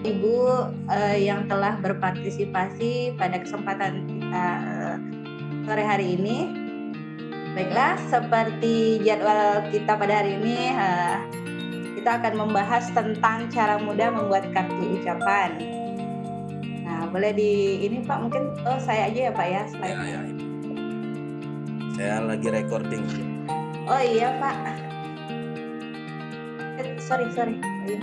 Ibu yang telah berpartisipasi pada kesempatan kita sore hari ini. Baiklah, seperti jadwal kita pada hari ini, kita akan membahas tentang cara mudah membuat kartu ucapan. Nah, boleh ini Pak, mungkin saya aja ya Pak ya. Ya. Saya lagi recording. Oh iya Pak. Sorry. Ini.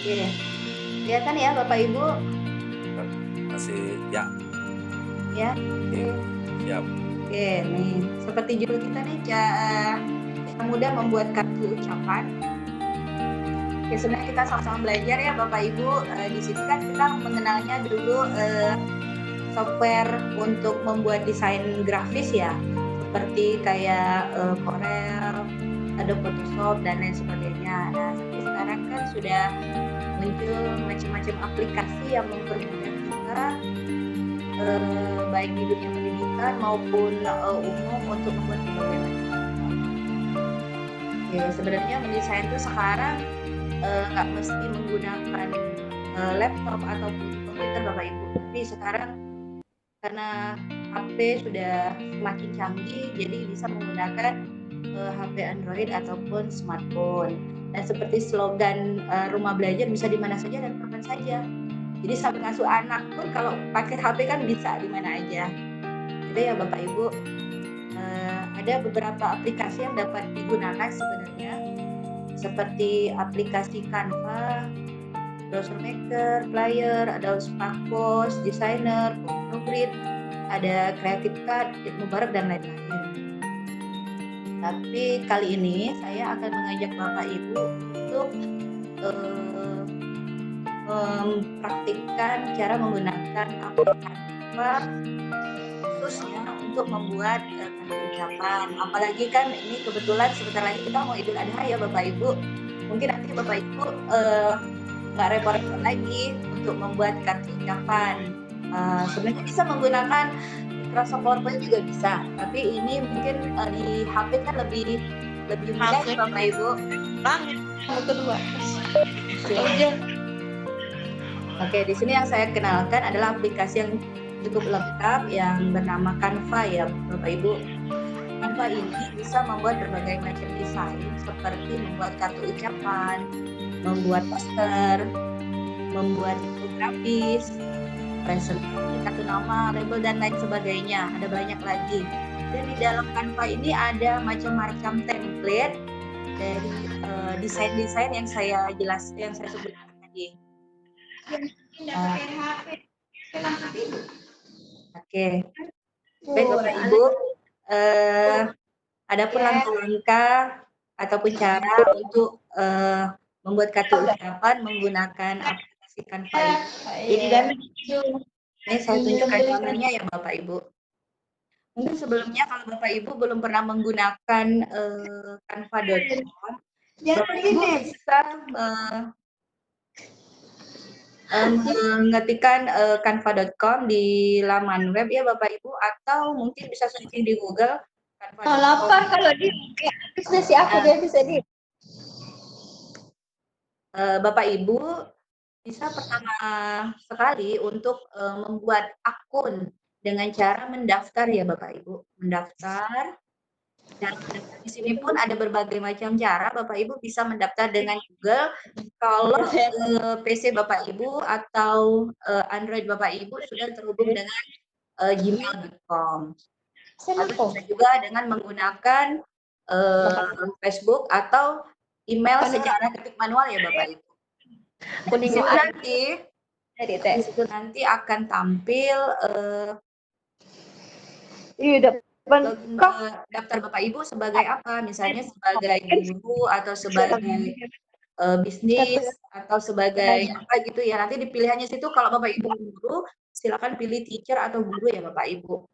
Oke, kelihatan ya Bapak Ibu? Masih ya. Ya. Oke. Siap. Oke, nih seperti judul kita nih, cara mudah membuat kartu ucapan. Oke, sebenarnya kita sama-sama belajar ya Bapak Ibu. Di sini kan kita mengenalnya dulu software untuk membuat desain grafis ya, seperti kayak Corel, Adobe Photoshop dan lain sebagainya. Nah, sekarang kan sudah muncul macam-macam aplikasi yang mempermudah kita baik di dunia pendidikan maupun umum untuk membuat berbagai macam. Oke, sebenarnya mendesain itu sekarang nggak mesti menggunakan laptop ataupun komputer Bapak Ibu, tapi sekarang karena HP sudah semakin canggih, jadi bisa menggunakan HP Android ataupun smartphone. Dan seperti slogan rumah belajar bisa di mana saja dan kapan saja. Jadi sampai ngasuh anak pun kalau pakai HP kan bisa di mana aja. Jadi ya Bapak Ibu, ada beberapa aplikasi yang dapat digunakan sebenarnya, seperti aplikasi Canva, Browser Maker, Flyer, ada Sparkpost, Designer, Procreate, ada Creative Card, Mubarak dan lain-lain. Tapi kali ini saya akan mengajak Bapak Ibu untuk mempraktikkan cara menggunakan aplikasi khususnya untuk membuat kartu ucapan. Apalagi kan ini kebetulan sebentar lagi kita mau Idul Adha ya Bapak Ibu. Mungkin nanti Bapak Ibu nggak repot-repot lagi untuk membuat kartu ucapan. Sebenarnya bisa menggunakan Microsoft PowerPoint juga bisa, tapi ini mungkin di HP kan lebih mudah ya Bapak Ibu. Banget. Kedua. Oke, di sini yang saya kenalkan adalah aplikasi yang cukup lengkap yang bernama Canva ya Bapak Ibu. Canva ini bisa membuat berbagai macam desain seperti membuat kartu ucapan, membuat poster, membuat infografis, presentasi, kartu nama, label dan lain sebagainya. Ada banyak lagi. Dan di dalam Canva ini ada macam-macam template dari desain-desain yang saya sebutkan tadi. Oke. Baik Bapak Ibu, ada pun langkah-langkah ataupun cara untuk membuat kartu ucapan menggunakan aplikasi Canva ini. Ini saya tunjukkan contohnya ya Bapak Ibu. Mungkin sebelumnya kalau Bapak Ibu belum pernah menggunakan Canva.com, Bapak Ibu bisa mengetikkan canva.com di laman web ya Bapak Ibu, atau mungkin bisa searching di Google Canva.com. Lapar kalau di bisnis aku dia bisa di. Bapak Ibu bisa pertama sekali untuk membuat akun dengan cara mendaftar ya Bapak Ibu, mendaftar. Dan di sini pun ada berbagai macam cara. Bapak Ibu bisa mendaftar dengan Google. Kalau PC Bapak Ibu atau Android Bapak Ibu sudah terhubung dengan gmail.com. Atau bisa juga dengan menggunakan Facebook atau email secara ketik manual ya Bapak Ibu. Di situ nanti akan tampil daftar Bapak Ibu sebagai apa? Misalnya sebagai guru atau sebagai bisnis atau sebagai apa gitu ya. Nanti di pilihannya situ kalau Bapak Ibu guru, silakan pilih teacher atau guru ya Bapak Ibu.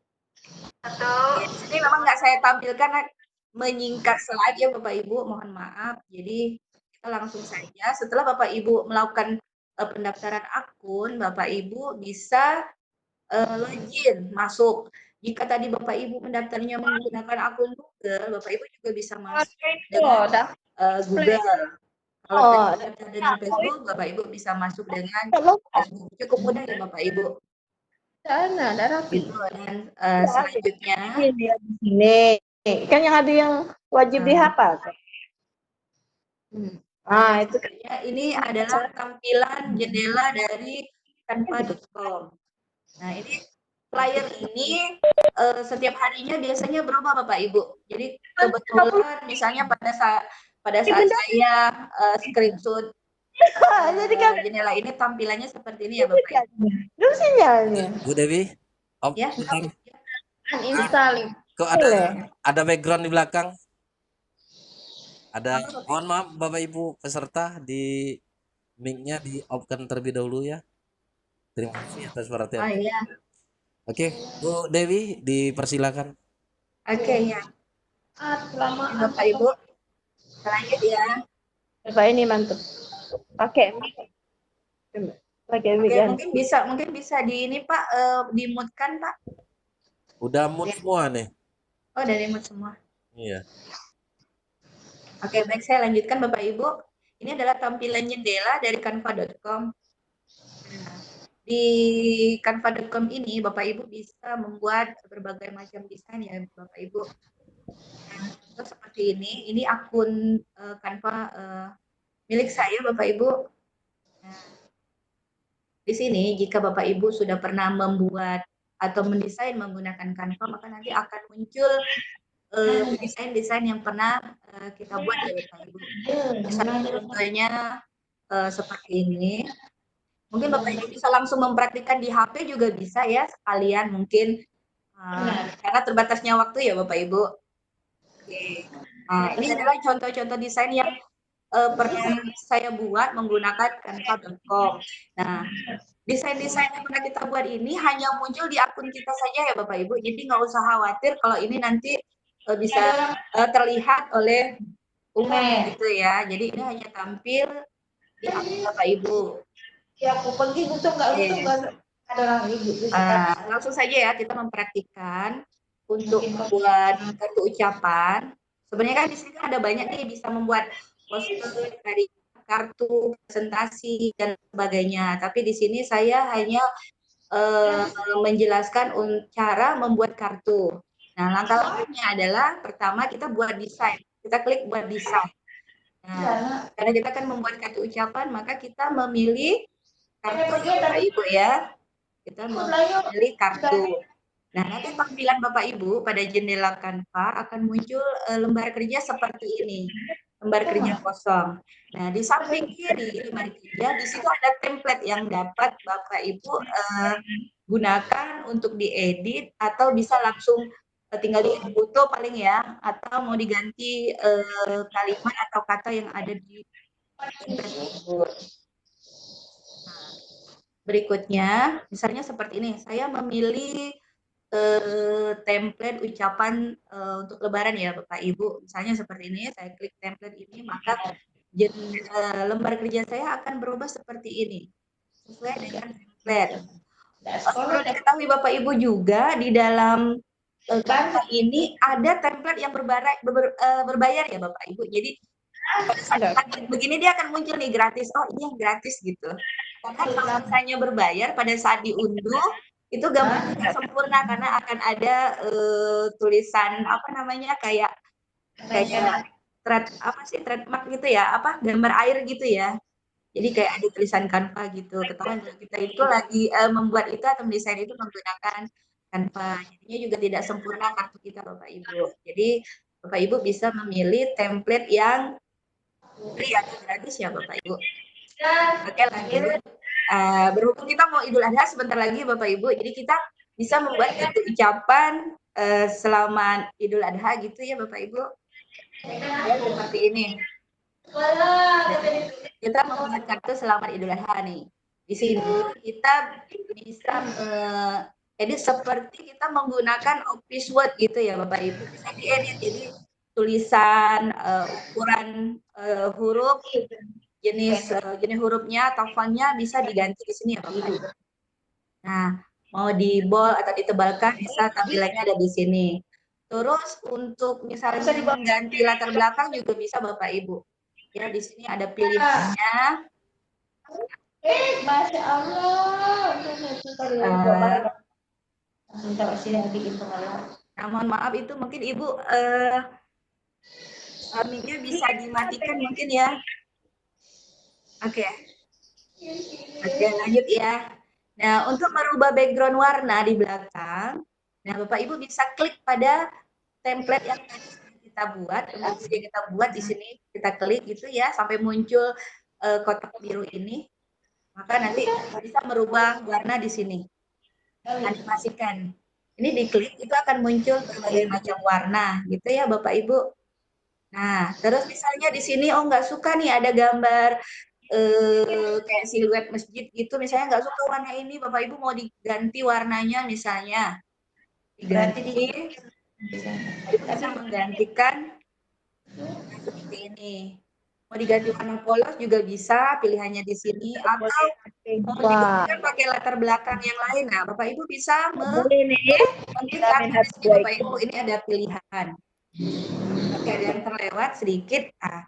Atau di sini memang nggak saya tampilkan menyingkat slide ya Bapak Ibu, mohon maaf. Jadi kita langsung saja setelah Bapak Ibu melakukan pendaftaran akun, Bapak Ibu bisa login masuk. Jika tadi Bapak Ibu mendaftarnya menggunakan akun Google, Bapak Ibu juga bisa masuk itu dengan daftar. Google. Kalau tadi Oh, mendaftar dengan Facebook, Bapak Ibu bisa masuk dengan kalau Facebook. Cukup mudah ya Bapak Ibu. sana ada rapi. Gitu. Dan selanjutnya, Ini ya di sini. Kan yang ada yang wajib dihafal. Ah, itu kan selanjutnya ini adalah tampilan jendela dari canva.com. Nah, ini flyer ini setiap harinya biasanya berubah Bapak Ibu. Jadi kebetulan misalnya pada saat saya screenshot jadi kan jendela ini tampilannya seperti ini ya Bapak Ibu. belum sinyalnya. Bu Dewi, Ya, bentar. Uninstalling. Kok ada background di belakang? Ada, mohon maaf Bapak Ibu peserta, di mic-nya di off-kan terlebih dahulu ya. Terima kasih atas oh perhatiannya. iya, Oke, Bu Dewi dipersilakan. oke ya. Lama Bapak Ibu, lanjut ya. Bapak ini mantap. Pakai mic. Pakai mic Oke, kan. mungkin bisa di ini Pak, di-mute-kan Pak. Udah mute semua nih. Oh, dari mute semua. Iya. Oke, baik, saya lanjutkan Bapak Ibu. Ini adalah tampilan jendela dari canva.com. Nah, di canva.com ini Bapak Ibu bisa membuat berbagai macam desain ya Bapak Ibu. Nah, contoh seperti ini akun Canva milik saya Bapak Ibu. Nah, di sini jika Bapak Ibu sudah pernah membuat atau mendesain menggunakan Canva, maka nanti akan muncul desain-desain yang pernah kita buat ya Bapak Ibu. Misalnya contohnya seperti ini. Mungkin Bapak Ibu bisa langsung mempraktikkan di HP juga bisa ya, sekalian mungkin karena terbatasnya waktu ya Bapak Ibu. Oke. Nah, ini adalah contoh-contoh desain yang pernah saya buat menggunakan canva.com. Nah, desain-desain yang pernah kita buat ini hanya muncul di akun kita saja ya Bapak Ibu. Jadi nggak usah khawatir kalau ini nanti bisa terlihat oleh umum gitu ya. Jadi ini hanya tampil di akun Bapak Ibu. Ya, aku pergi butuh nggak ada orang ibu. Langsung saja ya kita mempraktikkan untuk membuat kartu ucapan. Sebenarnya kan di sini kan ada banyak nih, bisa membuat poster dari kartu, presentasi dan sebagainya. Tapi di sini saya hanya menjelaskan cara membuat kartu. Nah, langkah-langkahnya adalah pertama kita buat desain. Kita klik buat desain. Nah, karena kita akan membuat kartu ucapan, maka kita memilih kartu Bapak Ibu ya. Kita memilih kartu. Nah, nanti tampilan Bapak Ibu pada jendela Canva akan muncul lembar kerja seperti ini. Lembar kerja kosong. Nah, di samping kiri lembar kerja, di situ ada template yang dapat Bapak Ibu gunakan untuk diedit atau bisa langsung tinggal di foto paling ya, atau mau diganti kalimat atau kata yang ada di template tersebut. Nah, berikutnya, misalnya seperti ini, saya memilih template ucapan untuk Lebaran ya Bapak Ibu. Misalnya seperti ini, saya klik template ini, maka lembar kerja saya akan berubah seperti ini, sesuai dengan template. Perlu diketahui Bapak Ibu juga di dalam Canva ini ada template yang berbayar ya Bapak Ibu. Jadi pada saat begini dia akan muncul nih gratis. Oh ini yang gratis gitu. Karena kalau misalnya berbayar pada saat diunduh itu gambarnya tidak sempurna karena akan ada tulisan apa namanya kayak trademark gitu ya, apa gambar air gitu ya. Jadi kayak ada tulisan Canva gitu. Ketahuan kita itu lagi membuat itu atau mendesain itu menggunakan Canva. Jadinya juga tidak sempurna kartu kita Bapak Ibu. Jadi Bapak Ibu bisa memilih template yang free atau gratis ya Bapak Ibu. Oke lanjut. Berhubung kita mau Idul Adha sebentar lagi Bapak Ibu, jadi kita bisa membuat kartu ucapan selamat Idul Adha gitu ya Bapak Ibu. Ya seperti ini. Kita membuat kartu selamat Idul Adha nih. Di sini kita bisa edit seperti kita menggunakan Office Word gitu ya Bapak Ibu. Bisa diedit jadi tulisan, ukuran huruf jenis hurufnya atau fontnya bisa diganti di sini ya Bapak Ibu. Nah, mau di bold atau ditebalkan bisa tampilannya ada di sini. Terus untuk misalnya mengganti latar belakang juga bisa Bapak Ibu. Ya, di sini ada pilihannya. Masya Allah. Nah, mohon maaf itu mungkin Ibu mic-nya bisa dimatikan mungkin ya. Oke. Oke, lanjut ya. Nah, untuk merubah background warna di belakang, nah Bapak Ibu bisa klik pada template yang tadi sudah kita buat, template yang kita buat di sini kita klik gitu ya sampai muncul kotak biru ini. Maka nanti bisa merubah warna di sini. Animasikan. Ini diklik itu akan muncul berbagai macam warna gitu ya Bapak Ibu. Nah, terus misalnya di sini oh nggak suka nih ada gambar kayak siluet masjid gitu, misalnya nggak suka warna ini, Bapak Ibu mau diganti warnanya misalnya, diganti, Ibu bisa menggantikan seperti ini. Mau diganti warna polos juga bisa, pilihannya di sini, atau mau digantikan pakai latar belakang yang lain. Nah, Bapak Ibu bisa mengklik di sini, Bapak Ibu, ini ada pilihan. Oke, ada yang terlewat sedikit. Nah,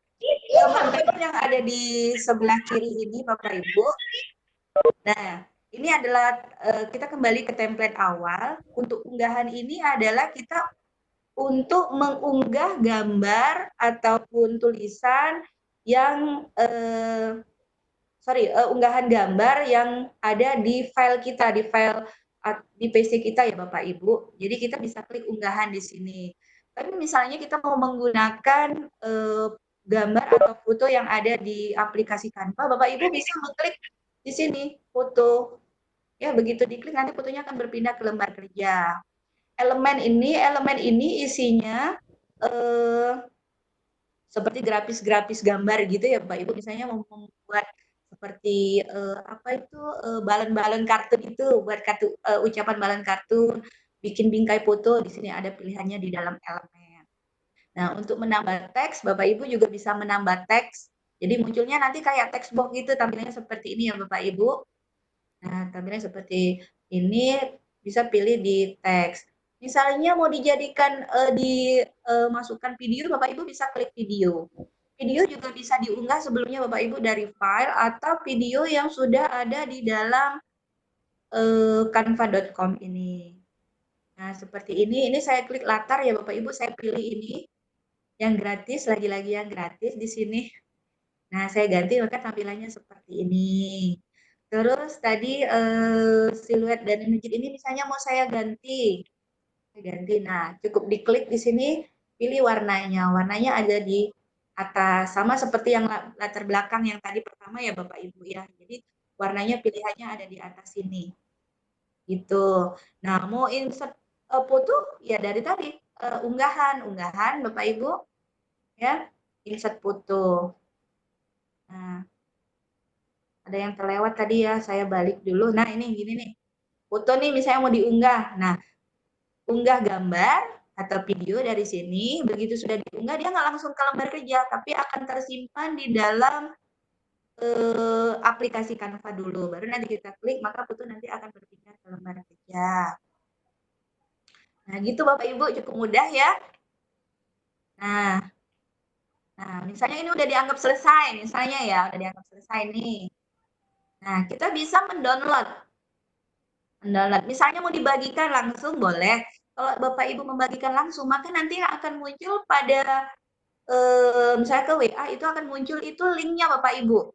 teman-teman yang ada di sebelah kiri ini, Bapak Ibu. Nah, ini adalah kita kembali ke template awal. Untuk unggahan ini adalah kita untuk mengunggah gambar ataupun tulisan yang unggahan gambar yang ada di file kita, di PC kita ya Bapak Ibu. Jadi kita bisa klik unggahan di sini. Tapi misalnya kita mau menggunakan gambar atau foto yang ada di aplikasi Canva, Bapak Ibu bisa mengklik di sini foto. Ya, begitu diklik nanti fotonya akan berpindah ke lembar kerja. Elemen ini isinya seperti grafis-grafis gambar gitu ya Bapak Ibu, misalnya mau membuat seperti balon-balon kartun itu, buat kartu ucapan balon kartun, bikin bingkai foto, di sini ada pilihannya di dalam elemen. Nah, untuk menambah teks, Bapak Ibu juga bisa menambah teks. Jadi munculnya nanti kayak text box gitu, tampilannya seperti ini ya Bapak Ibu. Nah, tampilannya seperti ini, bisa pilih di teks. Misalnya mau dijadikan dimasukkan video, Bapak Ibu bisa klik video. Video juga bisa diunggah sebelumnya Bapak Ibu dari file atau video yang sudah ada di dalam canva.com ini. Nah, seperti ini. Ini saya klik latar ya Bapak Ibu, saya pilih ini yang gratis, lagi-lagi yang gratis di sini. Nah, saya ganti maka tampilannya seperti ini. Terus tadi siluet dan masjid ini misalnya mau saya ganti. Nah, cukup diklik di sini, pilih warnanya. Warnanya ada di atas, sama seperti yang latar belakang yang tadi pertama ya Bapak Ibu ya. Jadi warnanya pilihannya ada di atas sini. Gitu. Nah, mau insert foto ya dari tadi unggahan Bapak Ibu ya, insert foto. Nah, ada yang terlewat tadi ya, saya balik dulu. Nah, ini gini nih. Foto nih misalnya mau diunggah. Nah, unggah gambar atau video dari sini, begitu sudah diunggah dia nggak langsung ke lembar kerja, tapi akan tersimpan di dalam aplikasi Canva dulu. Baru nanti kita klik, maka foto nanti akan berpindah ke lembar kerja. Nah, gitu Bapak Ibu, cukup mudah ya. Nah, misalnya ini udah dianggap selesai, misalnya ya, udah dianggap selesai nih. Nah, kita bisa mendownload. Misalnya mau dibagikan langsung boleh. Kalau Bapak Ibu membagikan langsung, maka nanti akan muncul pada misalnya ke WA itu akan muncul itu linknya Bapak Ibu.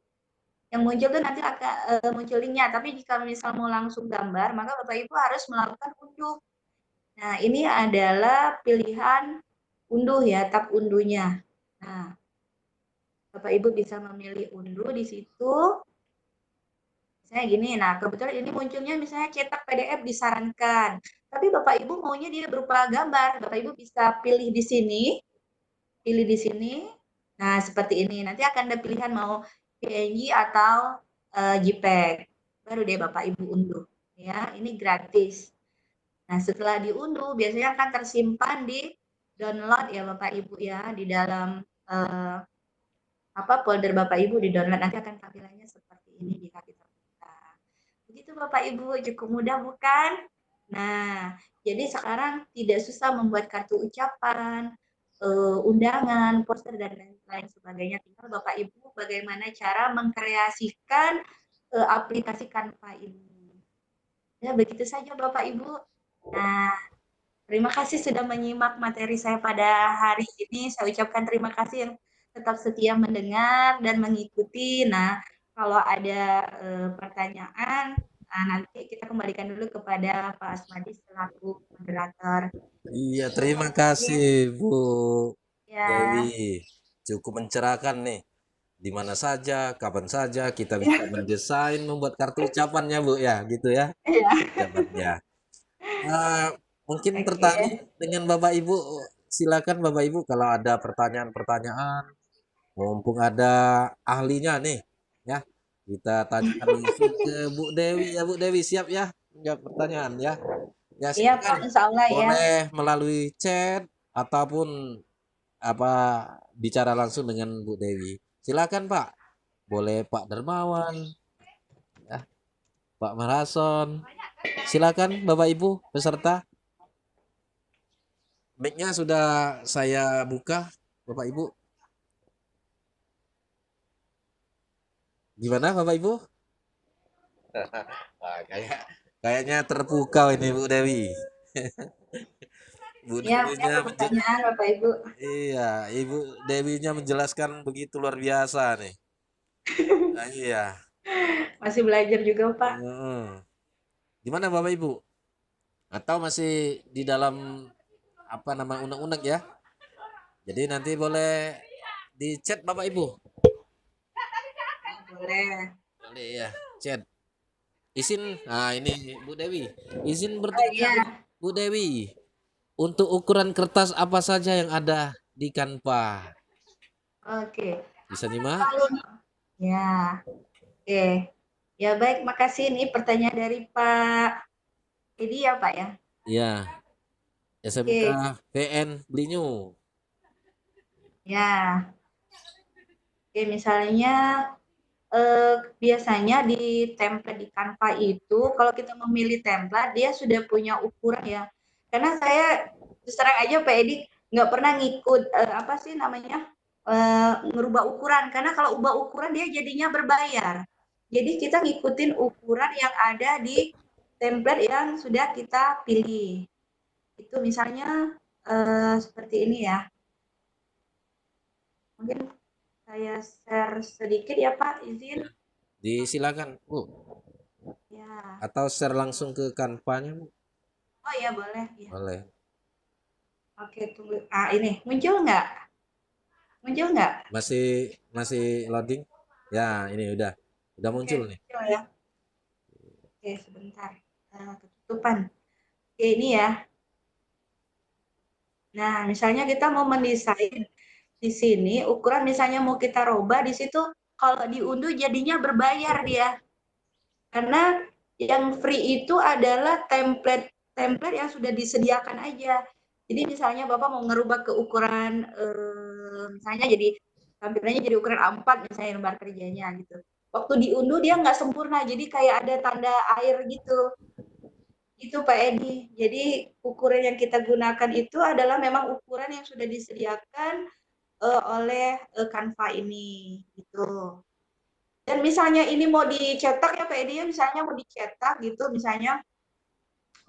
Yang muncul itu nanti akan muncul linknya. Tapi jika misal mau langsung gambar, maka Bapak Ibu harus melakukan unduh. Nah, ini adalah pilihan unduh ya, tab unduhnya. Nah, Bapak Ibu bisa memilih unduh di situ. Misalnya gini, nah kebetulan ini munculnya misalnya cetak PDF disarankan. Tapi Bapak Ibu maunya dia berupa gambar. Bapak Ibu bisa pilih di sini. Pilih di sini. Nah, seperti ini. Nanti akan ada pilihan mau PNG atau JPEG. Baru deh Bapak Ibu unduh. Ya, ini gratis. Nah, setelah diunduh biasanya akan tersimpan di download ya Bapak Ibu ya di dalam apa folder Bapak Ibu di-download, nanti akan tampilannya seperti ini jika kita buka. Begitu Bapak Ibu, cukup mudah bukan? Nah, jadi sekarang tidak susah membuat kartu ucapan, undangan, poster dan lain sebagainya. Tinggal Bapak Ibu bagaimana cara mengkreasikan aplikasi Canva ini. Ya, begitu saja Bapak Ibu. Nah, terima kasih sudah menyimak materi saya pada hari ini. Saya ucapkan terima kasih yang tetap setia mendengar dan mengikuti. Nah, kalau ada pertanyaan, nanti kita kembalikan dulu kepada Pak Asmadi selaku moderator. Iya, terima kasih Bu Ya, Dewi. Cukup mencerahkan nih. Di mana saja, kapan saja kita bisa mendesain, membuat kartu ucapannya Bu ya, gitu ya. ya. Ucapannya. Eh, mungkin Oke. tertarik dengan Bapak Ibu, silakan Bapak Ibu kalau ada pertanyaan-pertanyaan, mumpung ada ahlinya nih, ya. Kita tanyakan langsung ke Bu Dewi ya, Bu Dewi siap ya menjawab pertanyaan ya. Ya Iya Pak, silakan. Insya Allah ya. Boleh melalui chat ataupun apa bicara langsung dengan Bu Dewi. Silakan Pak. Boleh Pak Dermawan, ya, Pak Marason. Silakan Bapak Ibu peserta. Mic-nya sudah saya buka, Bapak Ibu. Gimana Bapak Ibu? Kayaknya terpukau ini Bu Dewi. Bu Iya, Dewinya ada pertanyaan Bapak Ibu. iya, Ibu Dewinya menjelaskan begitu luar biasa nih. Ah, iya. Masih belajar juga Pak. Heeh. Gimana Bapak Ibu? Atau masih di dalam apa nama unek-unek ya? Jadi nanti boleh di chat Bapak Ibu. Boleh. Boleh ya, chat. Izin, nah ini Bu Dewi. Izin Oh bertanya iya, Bu Dewi. Untuk ukuran kertas apa saja yang ada di Canva? oke. Bisa nyimak? Kalau ya, oke. Ya baik, makasih ini pertanyaan dari Pak Edi ya Pak ya. Iya, SMK Oke, VN Blinyu. ya. Oke, misalnya biasanya di template di Canva itu kalau kita memilih template dia sudah punya ukuran ya. Karena saya terus terang aja Pak Edi nggak pernah ngikut apa sih namanya ngerubah ukuran karena kalau ubah ukuran dia jadinya berbayar. Jadi kita ngikutin ukuran yang ada di template yang sudah kita pilih. Itu misalnya seperti ini ya. Mungkin saya share sedikit ya Pak, izin. Disilakan, Bu. Ya. Atau share langsung ke Canva-nya, Bu. Oh ya boleh. Ya. Boleh. Oke, tunggu. Ah, ini muncul nggak? Muncul nggak? Masih masih loading? Ya, ini udah Oke, muncul nih. muncul ya. Oke, sebentar. Ketutupan. Oke, ini ya. Nah, misalnya kita mau mendesain di sini, ukuran misalnya mau kita rubah di situ, kalau diunduh jadinya berbayar dia. Karena yang free itu adalah template yang sudah disediakan aja. Jadi misalnya Bapak mau ngerubah ke ukuran misalnya jadi tampilannya jadi ukuran A4 misalnya lembar kerjanya gitu. Waktu diunduh dia nggak sempurna, jadi kayak ada tanda air gitu. Itu Pak Edi. Jadi ukuran yang kita gunakan itu adalah memang ukuran yang sudah disediakan oleh Canva ini gitu. Dan misalnya ini mau dicetak ya Pak Edi, misalnya mau dicetak gitu, misalnya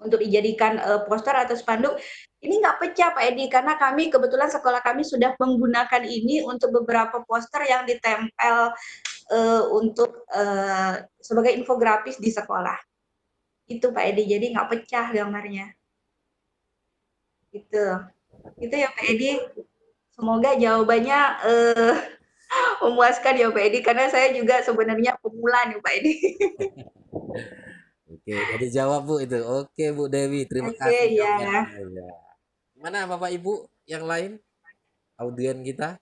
untuk dijadikan poster atau spanduk, ini nggak pecah Pak Edi, karena kami kebetulan sekolah kami sudah menggunakan ini untuk beberapa poster yang ditempel untuk sebagai infografis di sekolah. Itu Pak Edi, jadi nggak pecah gambarnya. Gitu. Itu ya Pak Edi. Semoga jawabannya memuaskan ya Pak Edi, karena saya juga sebenarnya pemula nih Pak Edi. Oke, jadi jawab Bu itu. Oke, Bu Dewi, terima Oke, kasih ya. jawabannya. Ya. Gimana Bapak Ibu yang lain? Audien kita?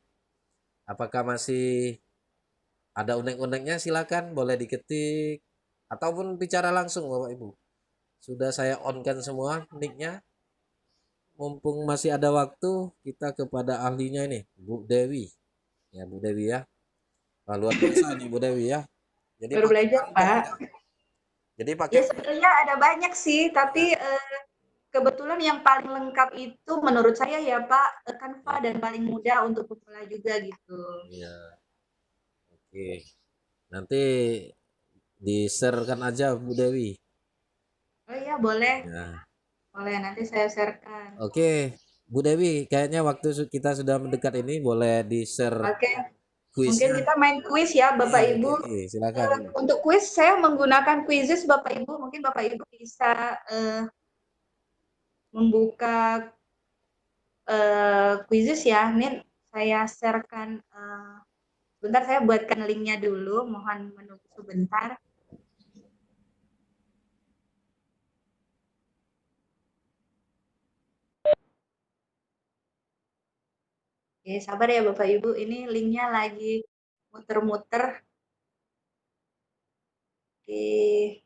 Apakah masih ada unek-uneknya? Silakan, boleh diketik ataupun bicara langsung Bapak Ibu. Sudah saya on-kan semua mic-nya. Mumpung masih ada waktu, kita kepada ahlinya ini, Bu Dewi. Ya, Bu Dewi ya. Wah, luar biasa nih Bu Dewi ya. Jadi Baru pakai belajar, Canva Pak. ya. Jadi pakai Ya sebenarnya ada banyak sih, tapi ya. kebetulan yang paling lengkap itu menurut saya ya Pak, Canva Ya. dan paling mudah untuk pemula juga gitu. Iya. Oke. Nanti di-share-kan aja Bu Dewi. Oh iya boleh, Ya. boleh nanti saya sharekan. Oke, Bu Dewi, kayaknya waktu kita sudah mendekat ini boleh di-share Oke, mungkin kuisnya. kita main kuis ya Iya, Bapak oke, Ibu. oke, silakan. Untuk kuis saya menggunakan Quizizz Bapak Ibu. Mungkin Bapak Ibu bisa membuka Quizizz ya. Ini saya sharekan. Bentar saya buatkan linknya dulu. Mohon menunggu sebentar. Oke, sabar ya Bapak Ibu. Ini linknya lagi muter-muter. Oke,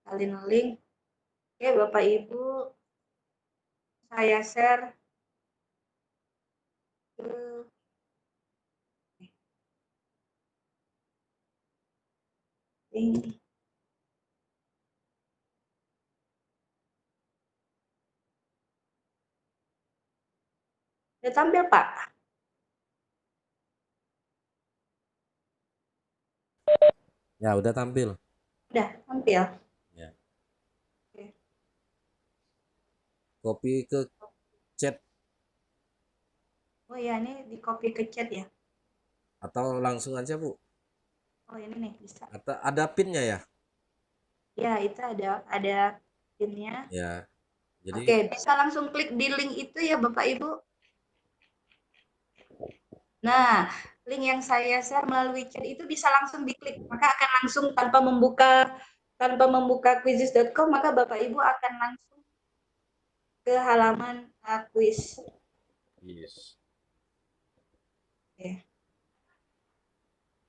salin link. Oke, Bapak Ibu, saya share ke link. Sudah tampil, Pak? Ya, udah tampil. Udah tampil. Ya. Oke. Copy ke chat Oh ya, ini di copy ke chat ya. atau langsung aja, Bu. Oh ini nih bisa. Atau ada pinnya ya? Ya itu ada pinnya. Ya. Jadi Oke, bisa langsung klik di link itu ya Bapak Ibu. Nah, link yang saya share melalui chat itu bisa langsung diklik, maka akan langsung tanpa membuka quizzes.com, maka Bapak Ibu akan langsung ke halaman quiz. yes. Oke.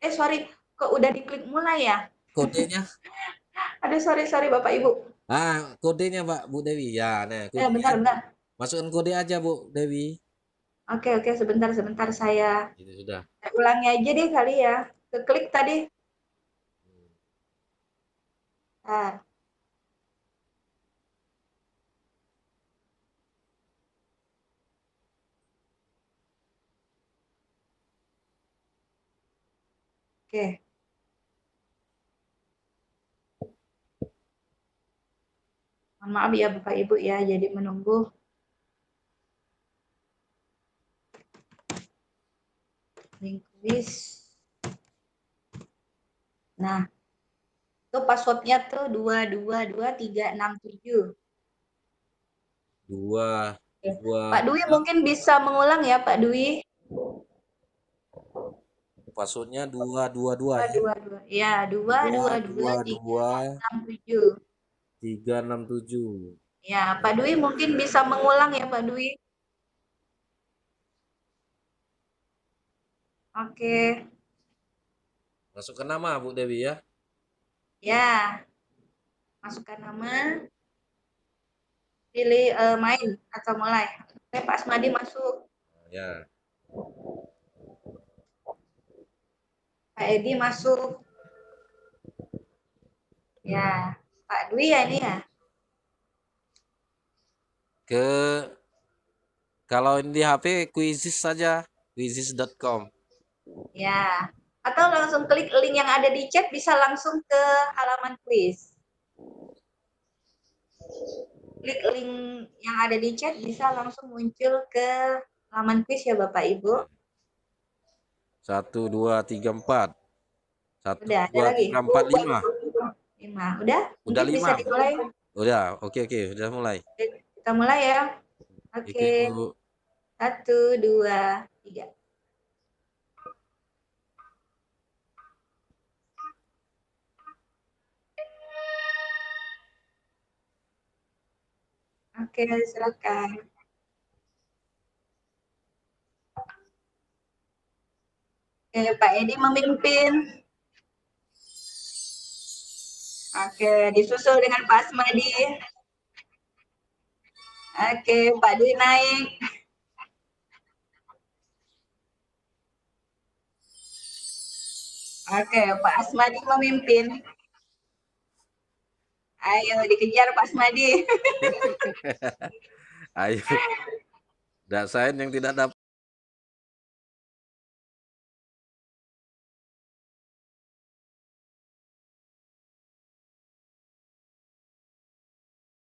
Sorry, kok udah diklik mulai ya? Kodenya? Aduh, sorry Bapak Ibu. Kodenya, Pak, Bu Dewi. Ya, nah, kodenya Bentar. masukkan kode aja, Bu Dewi. Oke, sebentar saya Itu sudah. ulangi aja deh kali ya. Keklik tadi. Nah, oke. Mohon maaf ya Bapak Ibu ya, jadi menunggu. Link quiz. Nah, itu passwordnya tuh 222367. Dua, Pak dua, Dwi mungkin bisa mengulang ya Pak Dwi. passwordnya 222 Dua ya. dua dua. Ya, dua Dua, dua dua dua, tiga dua, enam tujuh. 367. Ya, Pak Dwi mungkin bisa mengulang ya Pak Dwi. Oke. Masukkan nama Bu Dewi ya. Ya, masukkan nama, pilih main atau mulai. Oke, Pak Asmadi masuk, Ya. Pak Edi masuk. Ya, Pak Dwi ya ini ya. Ke kalau ini di HP Quizizz saja, quizizz.com. Ya. Atau langsung klik link yang ada di chat bisa langsung ke halaman quiz. Klik link yang ada di chat bisa langsung muncul ke halaman quiz ya Bapak Ibu. 1 2 3 4. 1 Udah, ada 2 lagi. 3 4 5. 5. Udah? Udah Mungkin bisa 5. dimulai. Udah, oke, udah mulai. Kita mulai ya. Oke, Oke. Bu. 1, 2, 3. Oke, silakan. Oke, Pak Edi memimpin. Oke, disusul dengan Pak Asmadi. Oke, Pak Dwi naik. Oke, Pak Asmadi memimpin. Ayo dikejar Pak Asmadi. Ayo. Daksain yang tidak dapat